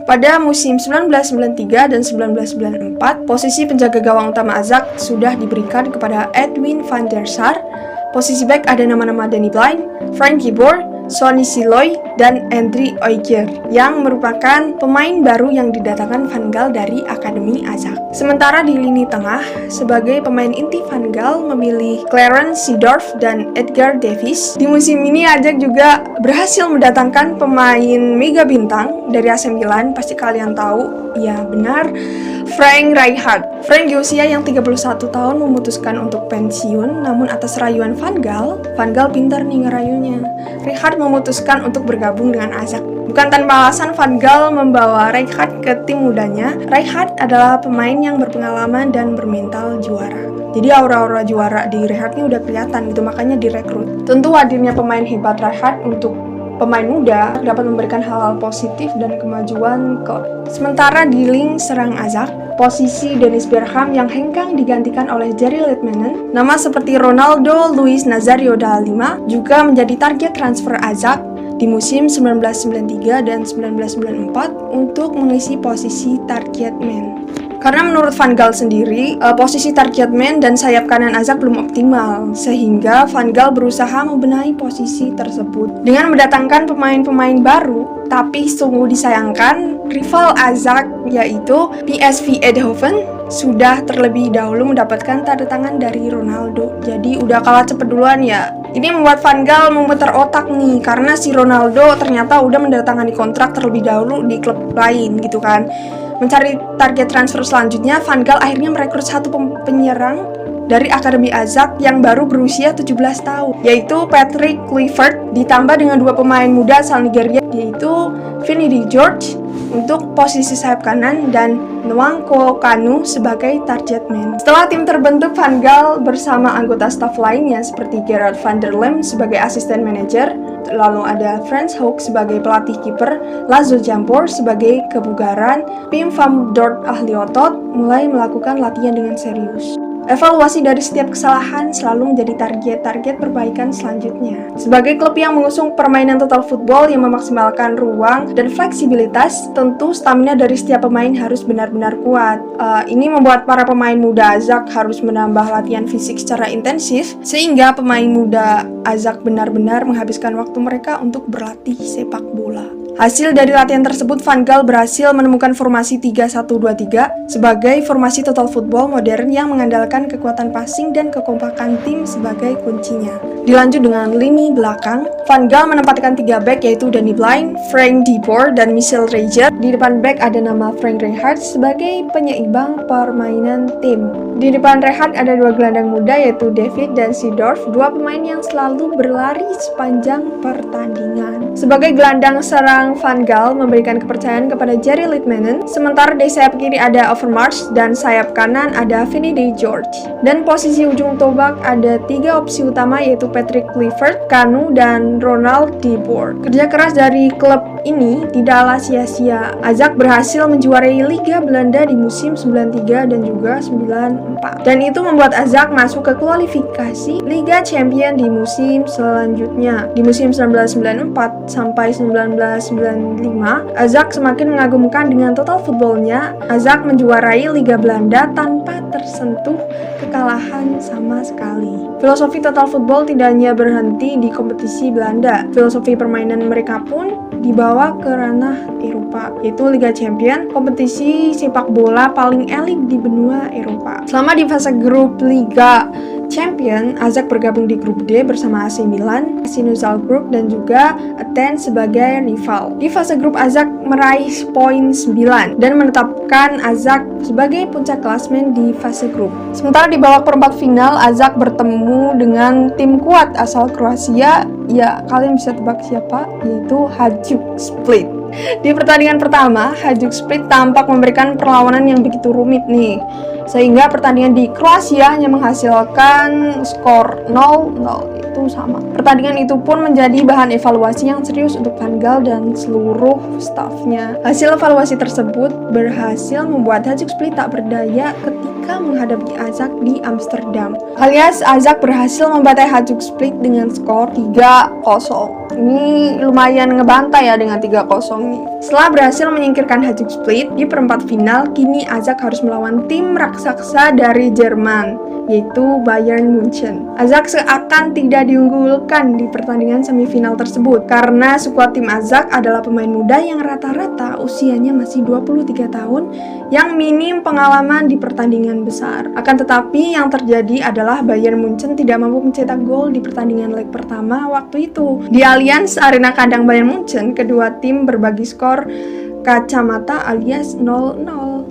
Pada musim 1993 dan 1994, posisi penjaga gawang utama Ajax sudah diberikan kepada Edwin van der Sar. Posisi back ada nama-nama Danny Blind, Frank de Boer, Sonny Siloy, dan André Oyger yang merupakan pemain baru yang didatangkan Van Gaal dari Akademi Ajax. Sementara di lini tengah, sebagai pemain inti Van Gaal memilih Clarence Seedorf dan Edgar Davies. Di musim ini Ajax juga berhasil mendatangkan pemain mega bintang dari AC Milan, pasti kalian tahu, ya benar, Frank Rijkaard. Frank di usia yang 31 tahun memutuskan untuk pensiun, namun atas rayuan Van Gaal pintar nih ngerayunya. Rijkaard memutuskan untuk bergabung dengan Ajax. Bukan tanpa alasan Van Gaal membawa Rijkaard ke tim mudanya. Rijkaard adalah pemain yang berpengalaman dan bermental juara. Jadi aura-aura juara di Rijkaard ini udah kelihatan gitu, makanya direkrut. Tentu hadirnya pemain hebat Rijkaard untuk pemain muda dapat memberikan hal-hal positif dan kemajuan klub. Sementara di lini serang Ajax, posisi Dennis Bergkamp yang hengkang digantikan oleh Jari Littmanen. Nama seperti Ronaldo, Luis Nazario da Lima juga menjadi target transfer Ajax di musim 1993 dan 1994 untuk mengisi posisi target man. Karena menurut Van Gaal sendiri, posisi target man dan sayap kanan Ajax belum optimal, sehingga Van Gaal berusaha membenahi posisi tersebut dengan mendatangkan pemain-pemain baru. Tapi sungguh disayangkan, rival Ajax yaitu PSV Eindhoven sudah terlebih dahulu mendapatkan tanda tangan dari Ronaldo. Jadi udah kalah cepet duluan ya. Ini membuat Van Gaal memutar otak nih, karena si Ronaldo ternyata udah mendatangani kontrak terlebih dahulu di klub lain gitu kan. Mencari target transfer selanjutnya, Van Gaal akhirnya merekrut satu penyerang dari Akademi Ajax yang baru berusia 17 tahun, yaitu Patrick Kluivert, ditambah dengan dua pemain muda asal Nigeria, yaitu Vinny de George untuk posisi sayap kanan dan Nwankwo Kanu sebagai target man. Setelah tim terbentuk, Van Gaal bersama anggota staf lainnya seperti Gerard van der Lem sebagai asisten manajer, lalu ada Frans Hoek sebagai pelatih kiper, Lazo Jampour sebagai kebugaran, Pim van Dort ahli otot, mulai melakukan latihan dengan serius. Evaluasi dari setiap kesalahan selalu menjadi target perbaikan selanjutnya. Sebagai klub yang mengusung permainan total football yang memaksimalkan ruang dan fleksibilitas, tentu stamina dari setiap pemain harus benar-benar kuat. Ini membuat para pemain muda Ajax harus menambah latihan fisik secara intensif, sehingga pemain muda Ajax benar-benar menghabiskan waktu mereka untuk berlatih sepak bola. Hasil dari latihan tersebut, Van Gaal berhasil menemukan formasi 3-1-2-3 sebagai formasi total football modern yang mengandalkan kekuatan passing dan kekompakan tim sebagai kuncinya. Dilanjut dengan lini belakang, Van Gaal menempatkan 3 back yaitu Danny Blind, Frank de Boer, dan Michel Reijer. Di depan back ada nama Frank Rijkaard sebagai penyeimbang permainan tim. Di depan Rijkaard ada 2 gelandang muda yaitu David dan Seedorf, 2 pemain yang selalu berlari sepanjang pertandingan. Sebagai gelandang serang, Van Gaal memberikan kepercayaan kepada Jari Littmanen, sementara di sayap kiri ada Overmars dan sayap kanan ada Vinny de George. Dan posisi ujung tombak ada 3 opsi utama yaitu Patrick Kluivert, Kanu, dan Ronald de Boer. Kerja keras dari klub ini tidaklah sia-sia. Ajax berhasil menjuarai Liga Belanda di musim 93 dan juga 94. Dan itu membuat Ajax masuk ke kualifikasi Liga Champion di musim selanjutnya. Di musim 1994 sampai 1995, Ajax semakin mengagumkan dengan total footballnya. Ajax menjuarai Liga Belanda tanpa tersentuh kekalahan sama sekali. Filosofi total football tidak hanya berhenti di kompetisi Belanda. Filosofi permainan mereka pun dibawa ke ranah Eropa, yaitu Liga Champion, kompetisi sepak bola paling elit di benua Eropa. Selama di fase grup Liga Champion, Ajax bergabung di grup D bersama AC Milan, Casino Salzburg, dan juga Athens sebagai rival. Di fase grup, Ajax meraih poin 9 dan menetapkan Ajax sebagai puncak klasemen di fase grup. Sementara di babak perempat final, Ajax bertemu dengan tim kuat asal Kroasia. Ya, kalian bisa tebak siapa? Yaitu Hajduk Split. Di pertandingan pertama, Hajduk Split tampak memberikan perlawanan yang begitu rumit nih, sehingga pertandingan di Kroasia hanya menghasilkan skor 0-0, itu sama. Pertandingan itu pun menjadi bahan evaluasi yang serius untuk Van Gaal dan seluruh stafnya. Hasil evaluasi tersebut berhasil membuat Hajduk Split tak berdaya ketika menghadapi Ajax di Amsterdam. Alias Ajax berhasil membantai Hajduk Split dengan skor 3-0. Ini lumayan ngebantai ya dengan 3-0 nih. Setelah berhasil menyingkirkan Hajduk Split di perempat final, kini Azak harus melawan tim raksasa dari Jerman, yaitu Bayern Munchen. Azak seakan tidak diunggulkan di pertandingan semifinal tersebut karena skuad tim Azak adalah pemain muda yang rata-rata usianya masih 23 tahun yang minim pengalaman di pertandingan besar. Akan tetapi yang terjadi adalah Bayern Munchen tidak mampu mencetak gol di pertandingan leg pertama waktu itu. Di Allianz Arena kandang Bayern Munchen, kedua tim berbagi skor kacamata alias 0-0.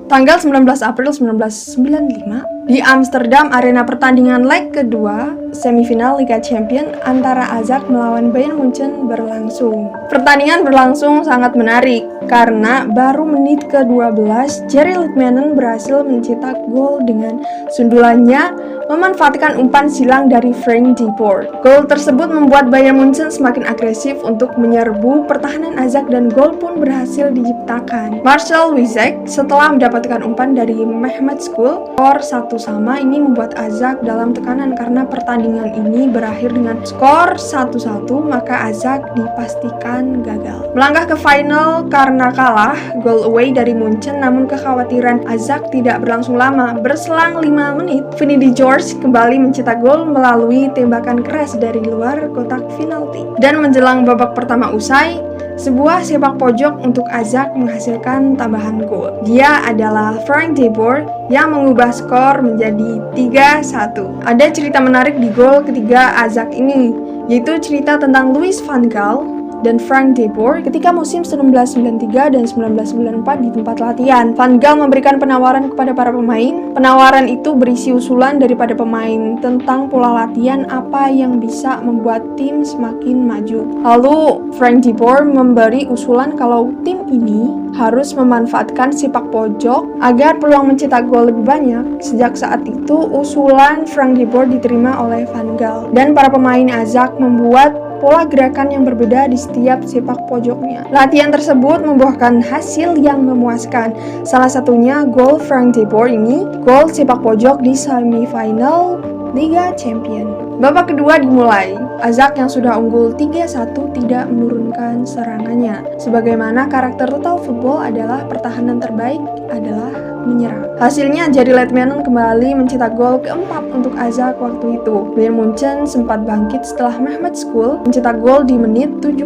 Tanggal 19 April 1995, di Amsterdam, arena pertandingan leg kedua semifinal Liga Champions antara Azak melawan Bayern Munchen berlangsung. Pertandingan berlangsung sangat menarik karena baru menit ke-12 Jerry Litmanen berhasil mencetak gol dengan sundulannya memanfaatkan umpan silang dari Frank de Boer. Gol tersebut membuat Bayern Munchen semakin agresif untuk menyerbu pertahanan Azak dan gol pun berhasil diciptakan. Marcel Wierzek setelah mendapatkan umpan dari Mehmet School, skor 1-1 ini membuat Azak dalam tekanan karena pertandingan ini berakhir dengan skor 1-1, maka Azak dipastikan gagal. Melangkah ke final karena kalah gol away dari Munchen, namun kekhawatiran Azak tidak berlangsung lama. Berselang 5 menit, Vinny de George kembali mencetak gol melalui tembakan keras dari luar kotak penalti. Dan menjelang babak pertama usai, sebuah sepak pojok untuk Azak menghasilkan tambahan gol. Dia adalah Frank de Boer yang mengubah skor menjadi 3-1. Ada cerita menarik di gol ketiga Azak ini, yaitu cerita tentang Louis van Gaal dan Frank de Boer ketika musim 1993 dan 1994 di tempat latihan. Van Gaal memberikan penawaran kepada para pemain. Penawaran itu berisi usulan daripada pemain tentang pola latihan apa yang bisa membuat tim semakin maju. Lalu Frank de Boer memberi usulan kalau tim ini harus memanfaatkan sepak pojok agar peluang mencetak gol lebih banyak. Sejak saat itu, usulan Frank de Boer diterima oleh Van Gaal dan para pemain Azak membuat pola gerakan yang berbeda di setiap sepak pojoknya. Latihan tersebut membuahkan hasil yang memuaskan. Salah satunya gol Frank de Boer ini, gol sepak pojok di semifinal Liga Champions. Babak kedua dimulai. Azak yang sudah unggul 3-1 tidak menurunkan serangannya. Sebagaimana karakter total football adalah pertahanan terbaik adalah menyerang. Hasilnya Jerry Litmanen kembali mencetak gol keempat untuk Azak waktu itu. Bayern Munchen sempat bangkit setelah Mehmet School mencetak gol di menit 77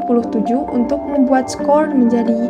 untuk membuat skor menjadi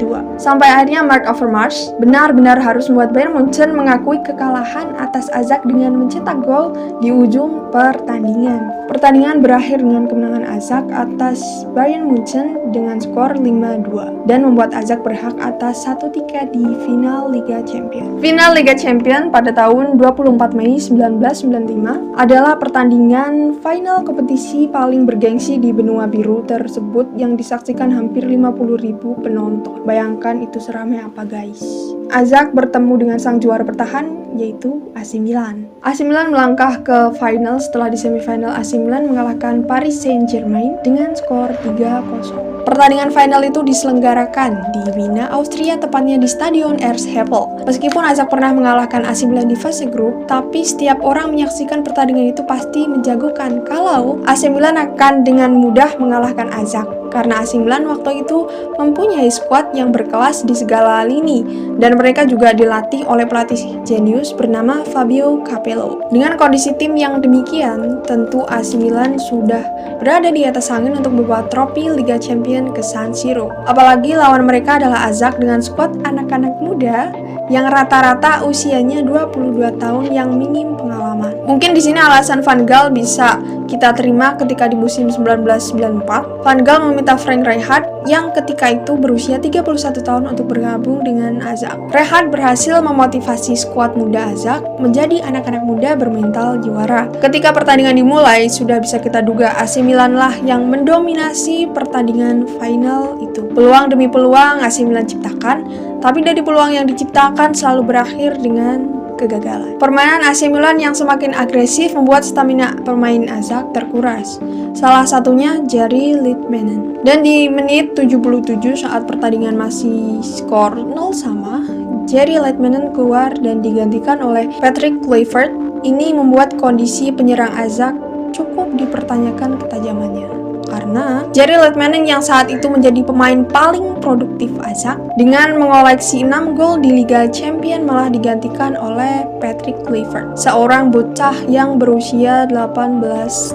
4-2. Sampai akhirnya Marc Overmars benar-benar harus membuat Bayern Munchen mengakui kekalahan atas Azak dengan mencetak gol di ujung pertandingan. Pertandingan berakhir dengan kemenangan Azak atas Bayern Munchen dengan skor 5-2 dan membuat Azak berhak atas satu tiket di final Liga Champions. Final Liga Champions pada tahun 24 Mei 1995 adalah pertandingan final kompetisi paling bergengsi di benua biru tersebut yang disaksikan hampir 50.000 penonton. Bayangkan itu seramai apa guys. Azak bertemu dengan sang juara bertahan yaitu AC Milan. AC Milan melangkah ke final setelah di semifinal AC Milan mengalahkan Paris Saint-Germain dengan skor 3-0. Pertandingan final itu diselenggarakan di Wina, Austria, tepatnya di Stadion Erzheppel. Meskipun Azak pernah mengalahkan AC Milan di fase grup, tapi setiap orang menyaksikan pertandingan itu pasti menjagokan kalau AC Milan akan dengan mudah mengalahkan Azak. Karena AC Milan waktu itu mempunyai skuad yang berkelas di segala lini dan mereka juga dilatih oleh pelatih jenius bernama Fabio Capello. Dengan kondisi tim yang demikian, tentu AC Milan sudah berada di atas angin untuk membawa trofi Liga Champions ke San Siro. Apalagi lawan mereka adalah Azak dengan skuad anak-anak muda yang rata-rata usianya 22 tahun yang minim pengalaman. Mungkin di sini alasan Van Gaal bisa kita terima ketika di musim 1994. Van Gaal meminta Frank Rijkaard yang ketika itu berusia 31 tahun untuk bergabung dengan Azak. Rijkaard berhasil memotivasi skuad muda Azak menjadi anak-anak muda bermental juara. Ketika pertandingan dimulai, sudah bisa kita duga AC Milan lah yang mendominasi pertandingan final itu. Peluang demi peluang AC Milan ciptakan, tapi dari peluang yang diciptakan selalu berakhir dengan kegagalan. Permainan AC Milan yang semakin agresif membuat stamina pemain Azak terkuras. Salah satunya Jerry Litmanen. Dan di menit 77 saat pertandingan masih skor 0-0, Jerry Litmanen keluar dan digantikan oleh Patrick Kluivert. Ini membuat kondisi penyerang Azak cukup dipertanyakan ketajamannya. karena Jerry Letmanen yang saat itu menjadi pemain paling produktif Azak dengan mengoleksi 6 gol di Liga Champion malah digantikan oleh Patrick Kluivert, seorang bocah yang berusia 18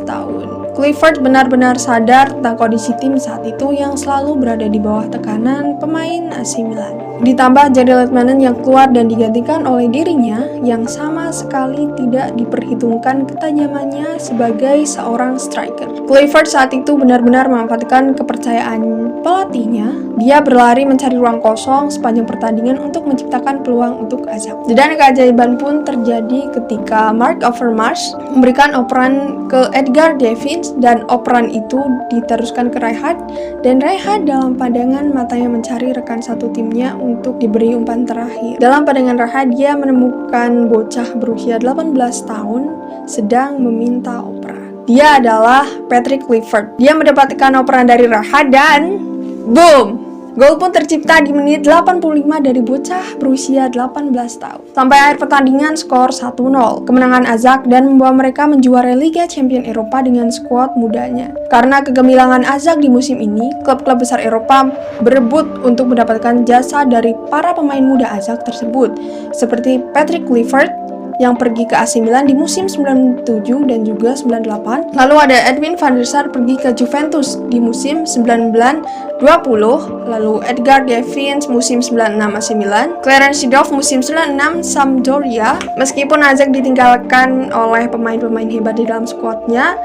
tahun. Kluivert benar-benar sadar tentang kondisi tim saat itu yang selalu berada di bawah tekanan pemain AC Milan. Ditambah Jerry Letmanen yang keluar dan digantikan oleh dirinya yang sama sekali tidak diperhitungkan ketajamannya sebagai seorang striker. Kluivert saat itu benar-benar memanfaatkan kepercayaan pelatihnya. Dia berlari mencari ruang kosong sepanjang pertandingan untuk menciptakan peluang untuk Azak. Dan keajaiban pun terjadi ketika Marc Overmars memberikan operan ke Edgar Davids dan operan itu diteruskan ke Rijkaard, dan Rijkaard dalam pandangan matanya mencari rekan satu timnya untuk diberi umpan terakhir. Dalam pandangan Rijkaard, dia menemukan bocah berusia 18 tahun sedang meminta operan. Dia adalah Patrick Kluivert. Dia mendapatkan operan dari Rijkaard dan boom! Gol pun tercipta di menit 85 dari bocah berusia 18 tahun. Sampai akhir pertandingan skor 1-0. Kemenangan Azak dan membawa mereka menjuarai Liga Champion Eropa dengan skuad mudanya. Karena kegemilangan Azak di musim ini, klub-klub besar Eropa berebut untuk mendapatkan jasa dari para pemain muda Azak tersebut, seperti Patrick Kluivert yang pergi ke AC Milan di musim 97 dan juga 98. Lalu ada Edwin van der Sar pergi ke Juventus di musim 99-20, lalu Edgar Davids musim 96 AC Milan, Clarence Seedorf musim 96 Sampdoria. Meskipun Azak ditinggalkan oleh pemain-pemain hebat di dalam skuadnya,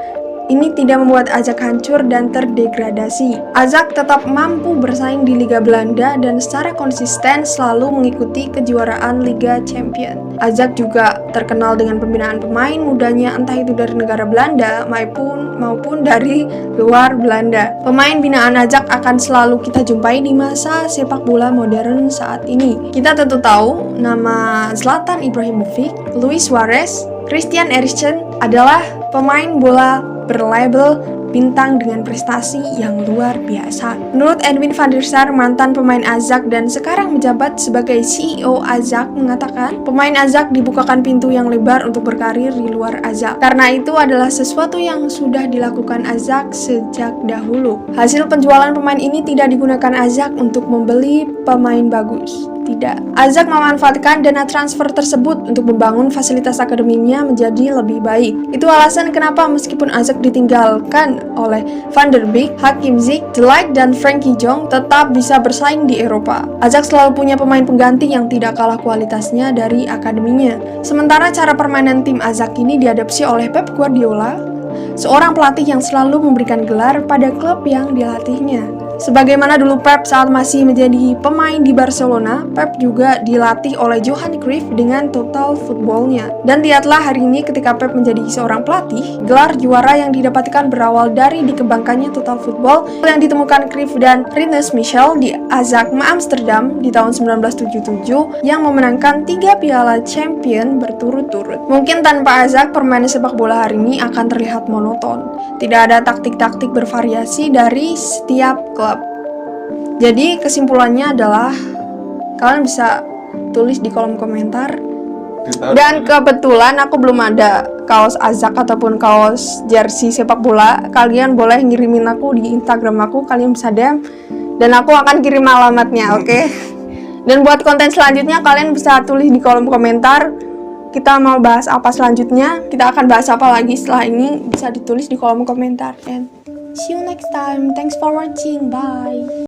ini tidak membuat Azak hancur dan terdegradasi. Azak tetap mampu bersaing di Liga Belanda dan secara konsisten selalu mengikuti kejuaraan Liga Champion. Azak juga terkenal dengan pembinaan pemain mudanya, entah itu dari negara Belanda maupun dari luar Belanda. Pemain binaan Azak akan selalu kita jumpai di masa sepak bola modern saat ini. Kita tentu tahu nama Zlatan Ibrahimovic, Luis Suarez, Christian Eriksen adalah pemain bola berlabel bintang dengan prestasi yang luar biasa. Menurut Edwin van der Sar, mantan pemain Azak dan sekarang menjabat sebagai CEO Azak, mengatakan pemain Azak dibukakan pintu yang lebar untuk berkarir di luar Azak. Karena itu adalah sesuatu yang sudah dilakukan Azak sejak dahulu. Hasil penjualan pemain ini tidak digunakan Azak untuk membeli pemain bagus. Tidak. Azak memanfaatkan dana transfer tersebut untuk membangun fasilitas akademinya menjadi lebih baik. Itu alasan kenapa meskipun Azak ditinggalkan oleh Van der Beek, Hakim Ziyech, De Ligt, dan Frenkie de Jong tetap bisa bersaing di Eropa. Azak selalu punya pemain pengganti yang tidak kalah kualitasnya dari akademinya. Sementara cara permainan tim Azak ini diadopsi oleh Pep Guardiola, seorang pelatih yang selalu memberikan gelar pada klub yang dilatihnya. Sebagaimana dulu Pep saat masih menjadi pemain di Barcelona, Pep juga dilatih oleh Johan Cruyff dengan total footballnya. Dan lihatlah hari ini ketika Pep menjadi seorang pelatih, gelar juara yang didapatkan berawal dari dikembangkannya total football yang ditemukan Cruyff dan Rinus Michels di AZ Amsterdam di tahun 1977 yang memenangkan 3 piala champion berturut-turut. Mungkin tanpa AZ, permainan sepak bola hari ini akan terlihat monoton. Tidak ada taktik-taktik bervariasi dari setiap klub. Jadi kesimpulannya adalah kalian bisa tulis di kolom komentar. Dan kebetulan aku belum ada kaos Azak ataupun kaos jersey sepak bola. Kalian boleh ngirimin aku di Instagram aku, kalian bisa DM dan aku akan kirim alamatnya, oke? Dan buat konten selanjutnya kalian bisa tulis di kolom komentar. Kita mau bahas apa selanjutnya? Kita akan bahas apa lagi setelah ini? Bisa ditulis di kolom komentar. And see you next time. Thanks for watching. Bye.